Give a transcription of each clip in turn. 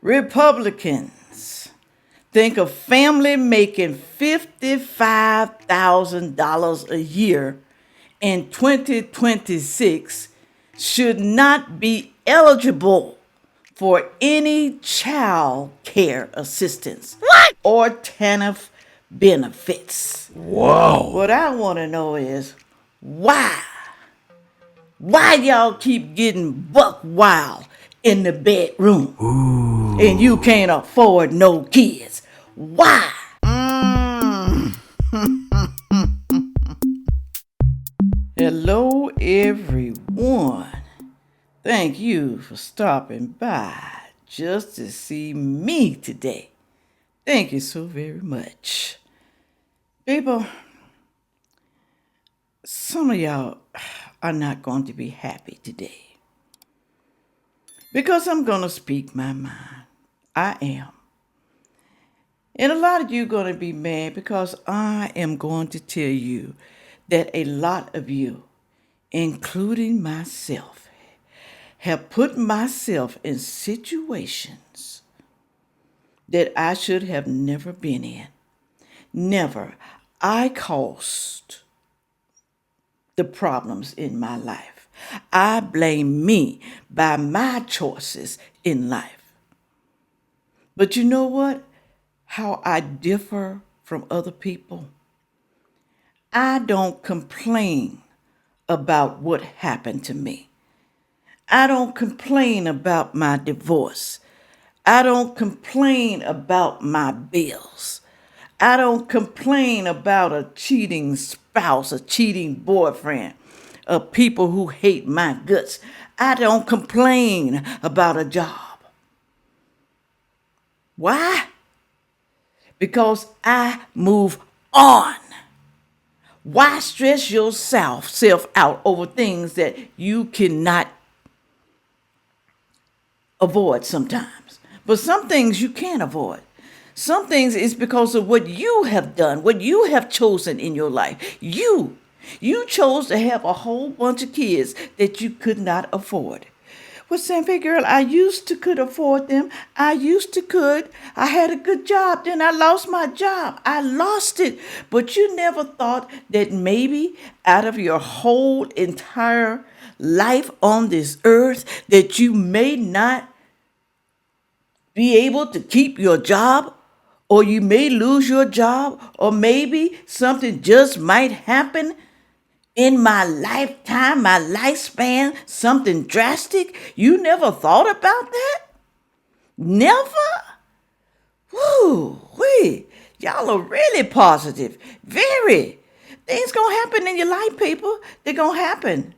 Republicans think a family making $55,000 a year in 2026 should not be eligible for any child care assistance or TANF benefits. Whoa. What I want to know is why? Why y'all keep getting buck wild in the bedroom? Ooh. And you can't afford no kids? Why? Hello, everyone. Thank you for stopping by just to see me today. Thank you so very much. People, some of y'all are not going to be happy today because I'm going to speak my mind. I am. And a lot of you are going to be mad because I am going to tell you that a lot of you, including myself, have put myself in situations that I should have never been in. Never. I caused the problems in my life. I blame me by my choices in life. But you know what? How I differ from other people? I don't complain about what happened to me. I don't complain about my divorce. I don't complain about my bills. I don't complain about a cheating spouse, a cheating boyfriend, people who hate my guts. I don't complain about a job. Why? Because I move on. Why stress yourself out over things that you cannot avoid sometimes? But some things you can't avoid. Some things is because of what you have done, what you have chosen in your life. You chose to have a whole bunch of kids that you could not afford. Well, Sandfay girl, I used to could afford them. I had a good job. Then I lost my job. I lost it. But you never thought that maybe out of your whole entire life on this earth that you may not be able to keep your job, or you may lose your job, or maybe something just might happen in my lifetime, my lifespan, something drastic. You never thought about that? Never? Woo, y'all are really positive. Very. Things gonna happen in your life, people. They're gonna happen.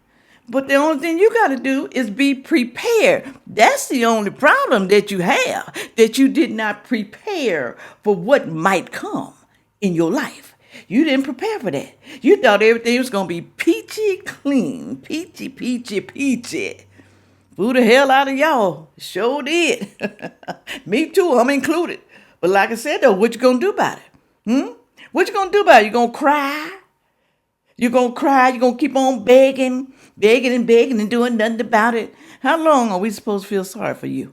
But the only thing you got to do is be prepared. That's the only problem that you have, that you did not prepare for what might come in your life. You didn't prepare for that. You thought everything was going to be peachy clean, peachy. Flew the hell out of y'all. Sure did. Me too, I'm included. But like I said, though, what you going to do about it? What you going to do about it? You going to cry? You're going to cry? You're going to keep on begging and doing nothing about it? How long are we supposed to feel sorry for you?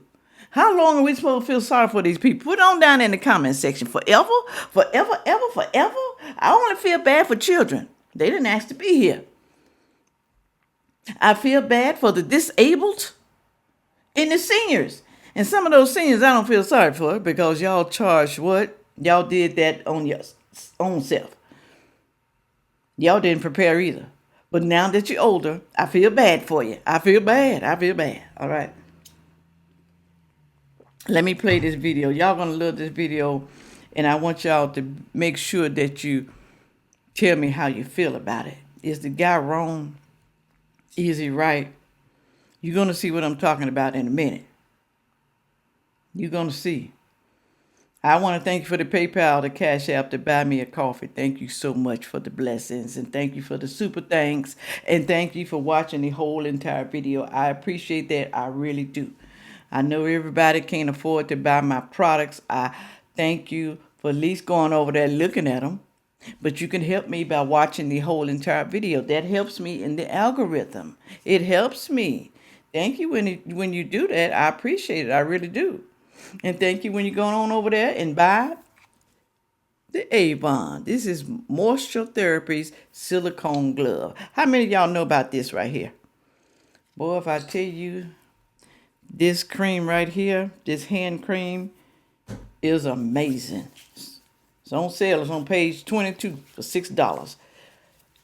How long are we supposed to feel sorry for these people? Put on down in the comment section. Forever? I only feel bad for children. They didn't ask to be here. I feel bad for the disabled and the seniors. And some of those seniors I don't feel sorry for because y'all charged what? Y'all did that on your own self. Y'all didn't prepare either. But now that you're older, I feel bad for you. I feel bad. All right. Let me play this video. Y'all gonna love this video, and I want y'all to make sure that you tell me how you feel about it. Is the guy wrong? Is he right? You're gonna see what I'm talking about in a minute. You're gonna see. I want to thank you for the PayPal, the Cash App to buy me a coffee. Thank you so much for the blessings, and thank you for the super thanks, and thank you for watching the whole entire video. I appreciate that. I really do. I know everybody can't afford to buy my products. I thank you for at least going over there looking at them. But you can help me by watching the whole entire video. That helps me in the algorithm. It helps me. Thank you when you do that. I appreciate it. I really do. And thank you when you're going on over there and buy the Avon. This is Moisture Therapy's silicone glove. How many of y'all know about this right here? Boy, if I tell you, this cream right here, this hand cream, is amazing. It's on sale. It's on page 22 for $6.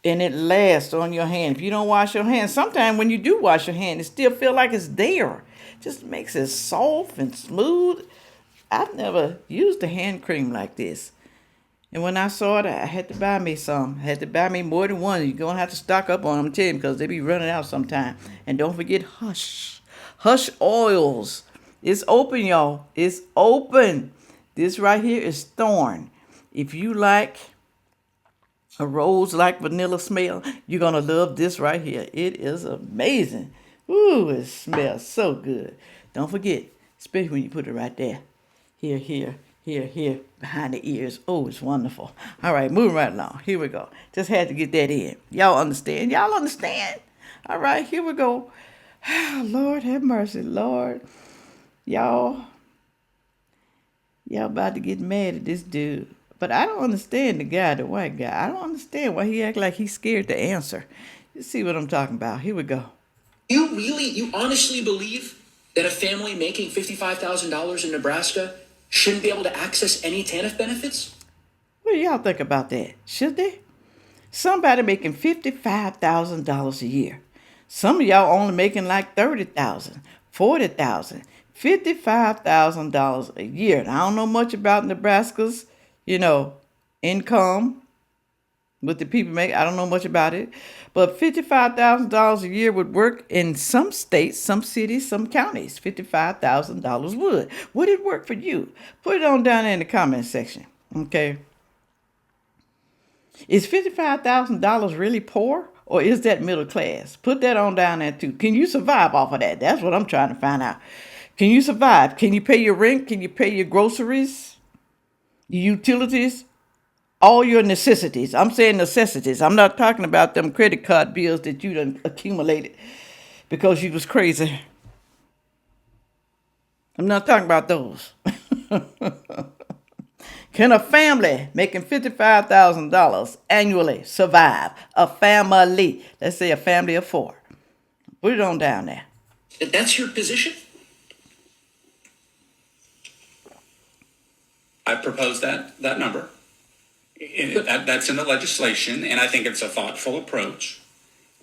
And it lasts on your hand. If you don't wash your hands, sometimes when you do wash your hand, it still feel like it's there. Just makes it soft and smooth. I've never used a hand cream like this. And when I saw it, I had to buy me some. I had to buy me more than one. You're going to have to stock up on them, too, because they be running out sometime. And don't forget Hush. Hush oils. It's open, y'all. It's open. This right here is Thorn. If you like a rose like vanilla smell, you're going to love this right here. It is amazing. Ooh, it smells so good. Don't forget, especially when you put it right there. Here, behind the ears. Oh, it's wonderful. All right, moving right along. Here we go. Just had to get that in. Y'all understand? Y'all understand? All right, here we go. Lord have mercy, Lord. Y'all about to get mad at this dude. But I don't understand the guy, the white guy. I don't understand why he act like he's scared to answer. You see what I'm talking about. Here we go. You honestly believe that a family making $55,000 in Nebraska shouldn't be able to access any TANF benefits? What do y'all think about that? Should they? Somebody making $55,000 a year. Some of y'all only making like $30,000, $40,000, $55,000 a year. And I don't know much about Nebraska's, income. What the people make, I don't know much about it. But $55,000 a year would work in some states, some cities, some counties. $55,000 would. Would it work for you? Put it on down there in the comment section. Okay. Is $55,000 really poor, or is that middle class? Put that on down there too. Can you survive off of that? That's what I'm trying to find out. Can you survive? Can you pay your rent? Can you pay your groceries, your utilities? All your necessities. I'm saying necessities. I'm not talking about them credit card bills that you done accumulated because you was crazy. I'm not talking about those. Can a family making $55,000 annually survive? A family. Let's say a family of 4. Put it on down there. That's your position? I propose that number. That's in the legislation, and I think it's a thoughtful approach.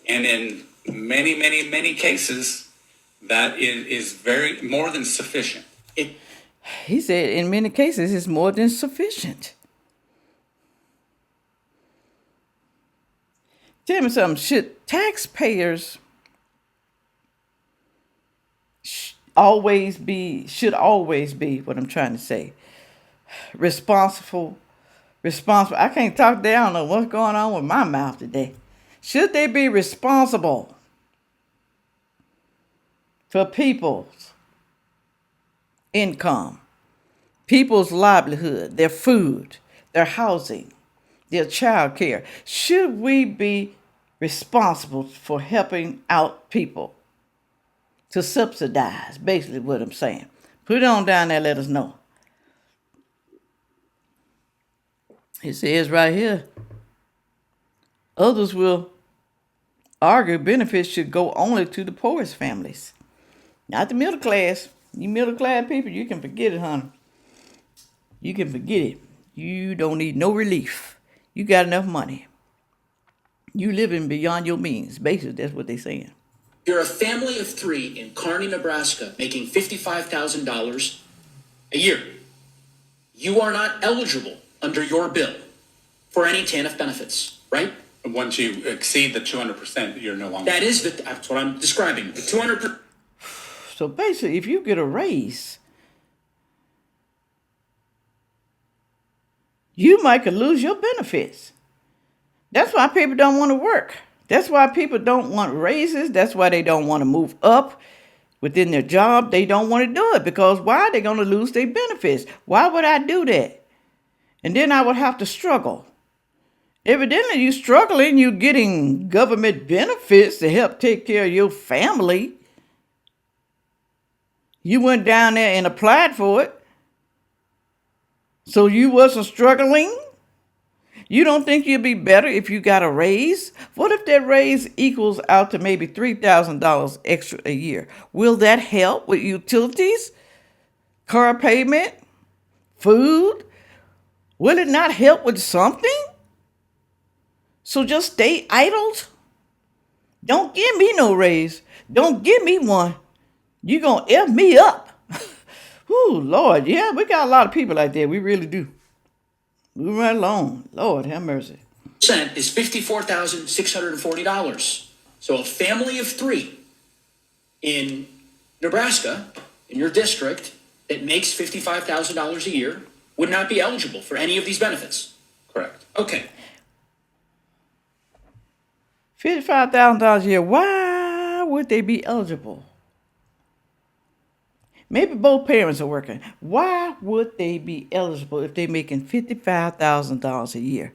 And in many, many, many cases, that is very more than sufficient. He said in many cases it's more than sufficient. Tell me something. Should taxpayers should always be what I'm trying to say, responsible. I can't talk there. I don't know what's going on with my mouth today. Should they be responsible for people's income, people's livelihood, their food, their housing, their childcare? Should we be responsible for helping out people to subsidize? Basically what I'm saying. Put it on down there. Let us know. It says right here, others will argue benefits should go only to the poorest families, not the middle class. You middle class people, you can forget it, honey. You can forget it. You don't need no relief. You got enough money. You living beyond your means. Basically, that's what they're saying. You're a family of 3 in Kearney, Nebraska, making $55,000 a year. You are not eligible under your bill for any TANF benefits, right? Once you exceed the 200%, you're no longer. That's what I'm describing. The 200%. So basically, if you get a raise, you might could lose your benefits. That's why people don't want to work. That's why people don't want raises. That's why they don't want to move up within their job. They don't want to do it because why? They're going to lose their benefits. Why would I do that? And then I would have to struggle. Evidently, you're struggling. You're getting government benefits to help take care of your family. You went down there and applied for it. So you wasn't struggling? You don't think you'd be better if you got a raise? What if that raise equals out to maybe $3,000 extra a year? Will that help with utilities, car payment, food? Will it not help with something? So just stay idle? Don't give me no raise. Don't give me one. You're going to F me up. Ooh, Lord, yeah, we got a lot of people like that. We really do. Move right along. Lord, have mercy. Percent is $54,640. So a family of 3 in Nebraska, in your district, that makes $55,000 a year would not be eligible for any of these benefits. Correct. Okay. $55,000 a year. Why would they be eligible? Maybe both parents are working. Why would they be eligible if they're making $55,000 a year?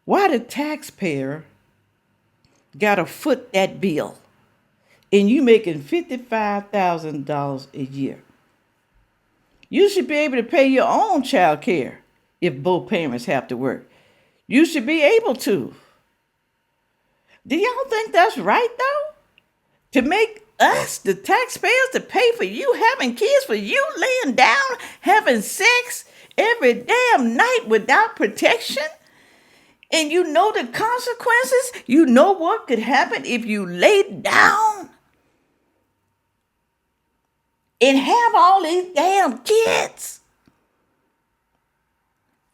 Why the taxpayer got to foot that bill and you making $55,000 a year? You should be able to pay your own child care if both parents have to work. You should be able to. Do y'all think that's right, though? To make us, the taxpayers, to pay for you having kids, for you laying down, having sex every damn night without protection? And you know the consequences? You know what could happen if you lay down and have all these damn kids?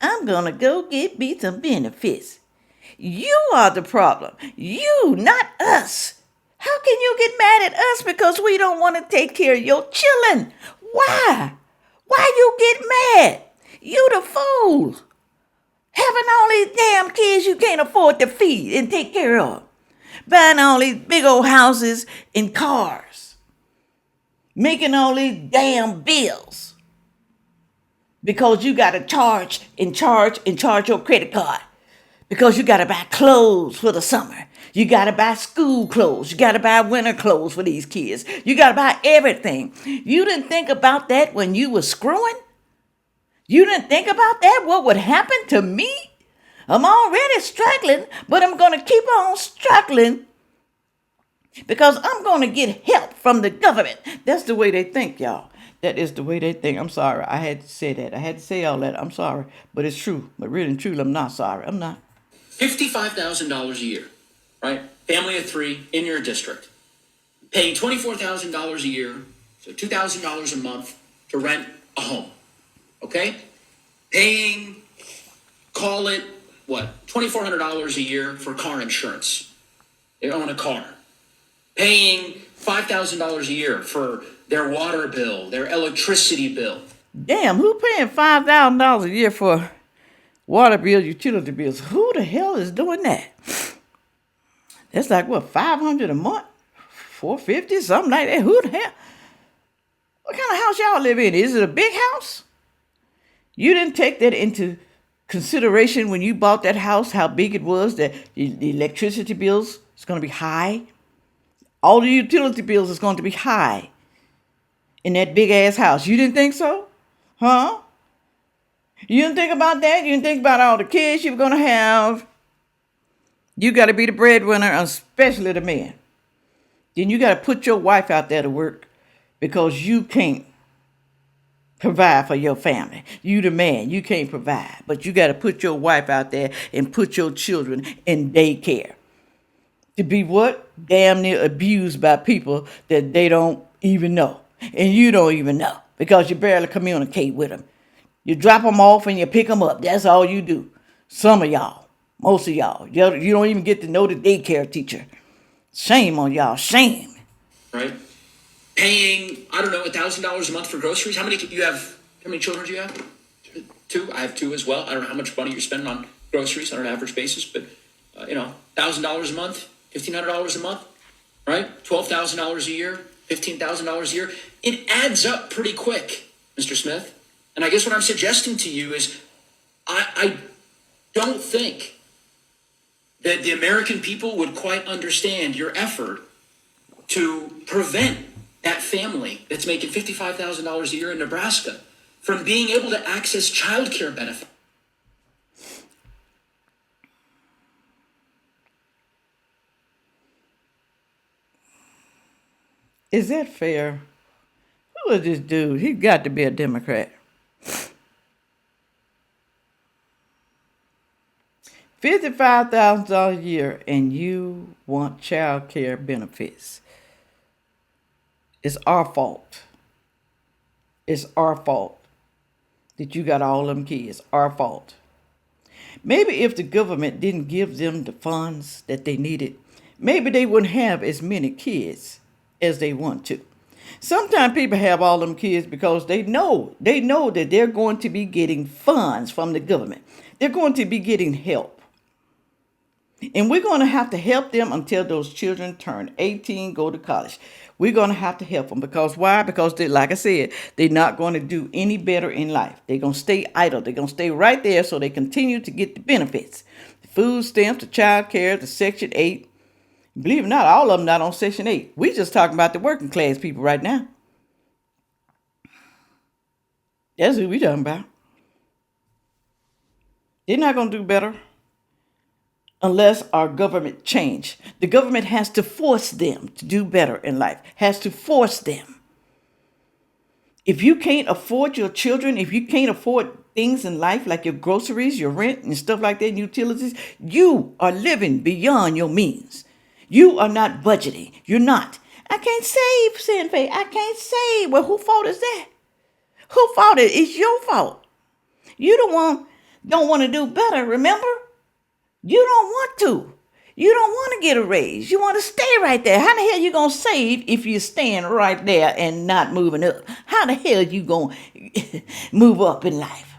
I'm gonna go get me some benefits. You are the problem. You, not us. How can you get mad at us because we don't want to take care of your children? Why? Why you get mad? You the fool. Having all these damn kids you can't afford to feed and take care of. Buying all these big old houses and cars. Making all these damn bills. Because you got to charge your credit card. Because you got to buy clothes for the summer. You got to buy school clothes. You got to buy winter clothes for these kids. You got to buy everything. You didn't think about that when you were screwing? You didn't think about that? What would happen to me? I'm already struggling, but I'm going to keep on struggling because I'm going to get help from the government. That's the way they think, y'all. That is the way they think. I'm sorry. I had to say that. I had to say all that. I'm sorry. But it's true. But really and truly, I'm not sorry. I'm not. $55,000 a year, right? Family of 3 in your district. Paying $24,000 a year, so $2,000 a month to rent a home. Okay? Paying, call it, what, $2,400 a year for car insurance. They own a car. Paying $5,000 a year for their water bill, their electricity bill. Damn, who paying $5,000 a year for water bills, utility bills? Who the hell is doing that? That's like, what, $500 a month? $450, something like that. Who the hell? What kind of house y'all live in? Is it a big house? You didn't take that into consideration when you bought that house, how big it was, that the electricity bills is going to be high. All the utility bills is going to be high in that big ass house. You didn't think so? Huh? You didn't think about that? You didn't think about all the kids you were going to have? You got to be the breadwinner, especially the man. Then you got to put your wife out there to work because you can't provide for your family. You the man, you can't provide. But you got to put your wife out there and put your children in daycare. To be what? Damn near abused by people that they don't even know. And you don't even know because you barely communicate with them. You drop them off and you pick them up. That's all you do. Some of y'all, most of y'all, you don't even get to know the daycare teacher. Shame on y'all, shame. Right? Paying, I don't know, $1,000 a month for groceries. How many children do you have? 2? I have 2 as well. I don't know how much money you're spending on groceries on an average basis, but $1,000 a month, $1,500 a month, right? $12,000 a year, $15,000 a year. It adds up pretty quick, Mr. Smith. And I guess what I'm suggesting to you is I don't think that the American people would quite understand your effort to prevent that family that's making $55,000 a year in Nebraska from being able to access childcare benefits. Is that fair? Who is this dude? He got to be a Democrat. $55,000 a year, and you want child care benefits. It's our fault. It's our fault that you got all them kids. Our fault. Maybe if the government didn't give them the funds that they needed, maybe they wouldn't have as many kids as they want to. Sometimes people have all them kids because they know that they're going to be getting funds from the government. They're going to be getting help. And we're going to have to help them until those children turn 18, go to college. We're going to have to help them because why? Because like I said, they're not going to do any better in life. They're going to stay idle. They're going to stay right there so they continue to get the benefits. The food stamps, the child care, the Section 8. Believe it or not, all of them not on Section 8. We just talking about the working class people right now. That's who we talking about. They're not going to do better unless our government change. The government has to force them to do better in life, has to force them. If you can't afford your children, if you can't afford things in life like your groceries, your rent and stuff like that, and utilities, you are living beyond your means. You are not budgeting. You're not. I can't save, Sandfay. I can't save. Well, whose fault is that? Whose fault is it? It's your fault. You don't want to do better, remember? You don't want to. You don't want to get a raise. You want to stay right there. How the hell you going to save if you're staying right there and not moving up? How the hell you going to move up in life?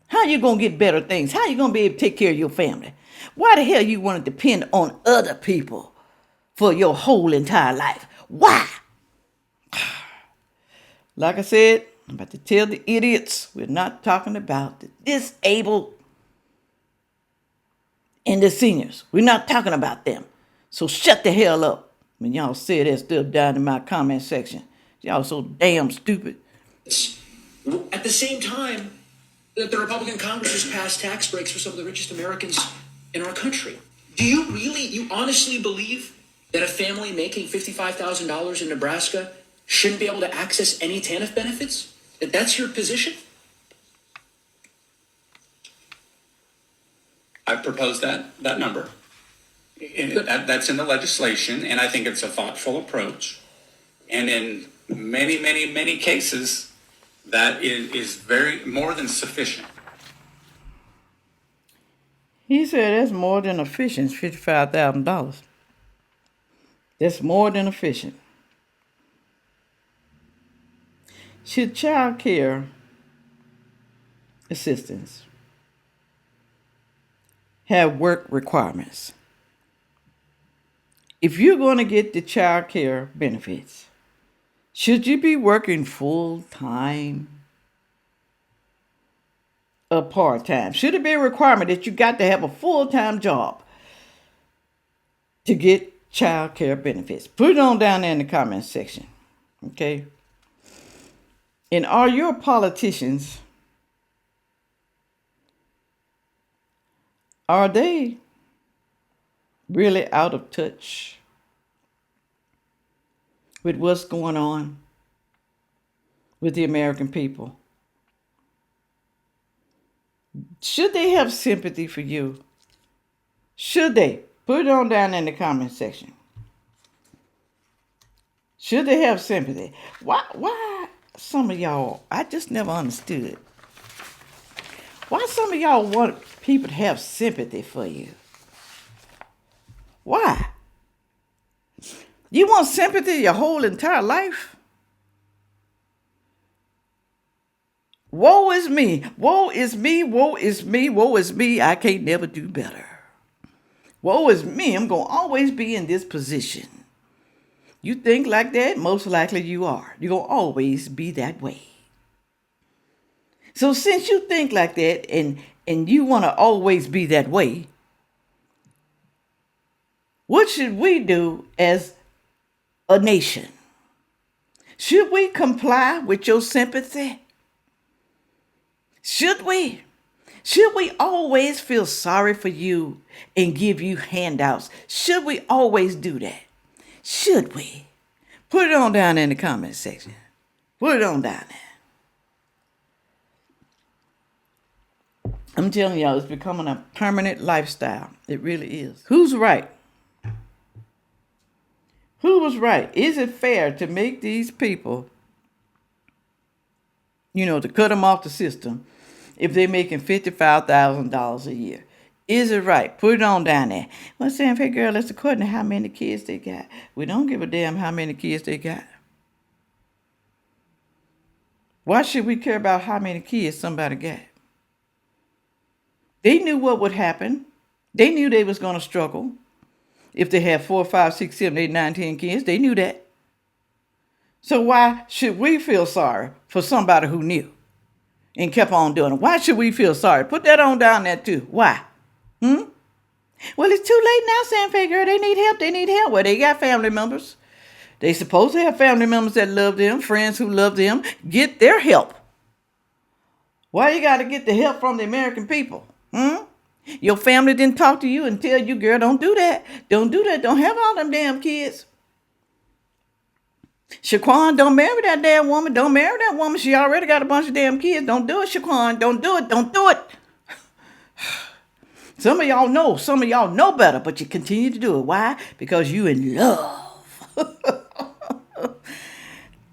How you going to get better things? How you going to be able to take care of your family? Why the hell you want to depend on other people for your whole entire life? Why? Like I said, I'm about to tell the idiots we're not talking about the disabled and the seniors. We're not talking about them. So shut the hell up when y'all say that stuff down in my comment section. Y'all so damn stupid. At the same time that the Republican Congress has passed tax breaks for some of the richest Americans in our country. Do you honestly believe that a family making $55,000 in Nebraska shouldn't be able to access any TANF benefits? That that's your position? I proposed that number. That's in the legislation, and I think it's a thoughtful approach. And in many, many, many cases, that is very more than sufficient. He said that's more than efficient, $55,000. That's more than efficient. Should child care assistance have work requirements? If you're going to get the child care benefits, should you be working full-time or part-time? Should it be a requirement that you got to have a full-time job to get child care benefits? Put it on down there in the comments section, okay? And are your politicians, are they really out of touch with what's going on with the American people? Should they have sympathy for you? Should they? Put it on down in the comment section. Should they have sympathy? Why some of y'all, I just never understood. Why some of y'all want people to have sympathy for you? Why? You want sympathy your whole entire life? Woe is me. Woe is me. Woe is me. Woe is me. I can't never do better. Woe is me. I'm going to always be in this position. You think like that? Most likely you are. You're going to always be that way. So since you think like that and you want to always be that way, what should we do as a nation? Should we comply with your sympathy? Should we? Should we always feel sorry for you and give you handouts? Should we always do that? Should we? Put it on down in the comment section. Put it on down there. I'm telling y'all, it's becoming a permanent lifestyle. It really is. Who's right? Who was right? Is it fair to make these people, to cut them off the system if they're making $55,000 a year? Is it right? Put it on down there. Well, Sandfay girl, that's according to how many kids they got. We don't give a damn how many kids they got. Why should we care about how many kids somebody got? They knew what would happen. They knew they was going to struggle. If they had 4, 5, 6, 7, 8, 9, 10 kids, they knew that. So why should we feel sorry for somebody who knew and kept on doing it? Why should we feel sorry? Put that on down there too. Why? Well, it's too late now, Sandfay girl. They need help. They need help. Well, they got family members. They supposed to have family members that love them, friends who love them. Get their help. Why you got to get the help from the American people? Your family didn't talk to you and tell you, girl, don't do that. Don't do that. Don't have all them damn kids. Shaquan, don't marry that damn woman. Don't marry that woman. She already got a bunch of damn kids. Don't do it, Shaquan. Don't do it. Don't do it. Some of y'all know. Some of y'all know better, but you continue to do it. Why? Because you in love.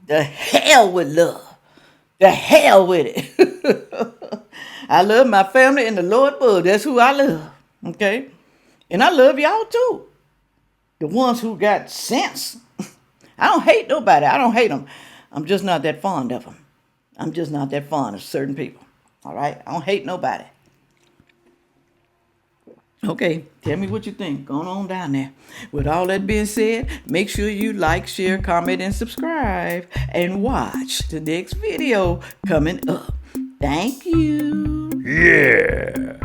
The hell with love. The hell with it. I love my family and the Lord above. That's who I love. Okay? And I love y'all too. The ones who got sense. I don't hate nobody. I don't hate them. I'm just not that fond of them. I'm just not that fond of certain people. All right? I don't hate nobody. Okay, tell me what you think. Going on down there. With all that being said, make sure you like, share, comment, and subscribe. And watch the next video coming up. Thank you. Yeah.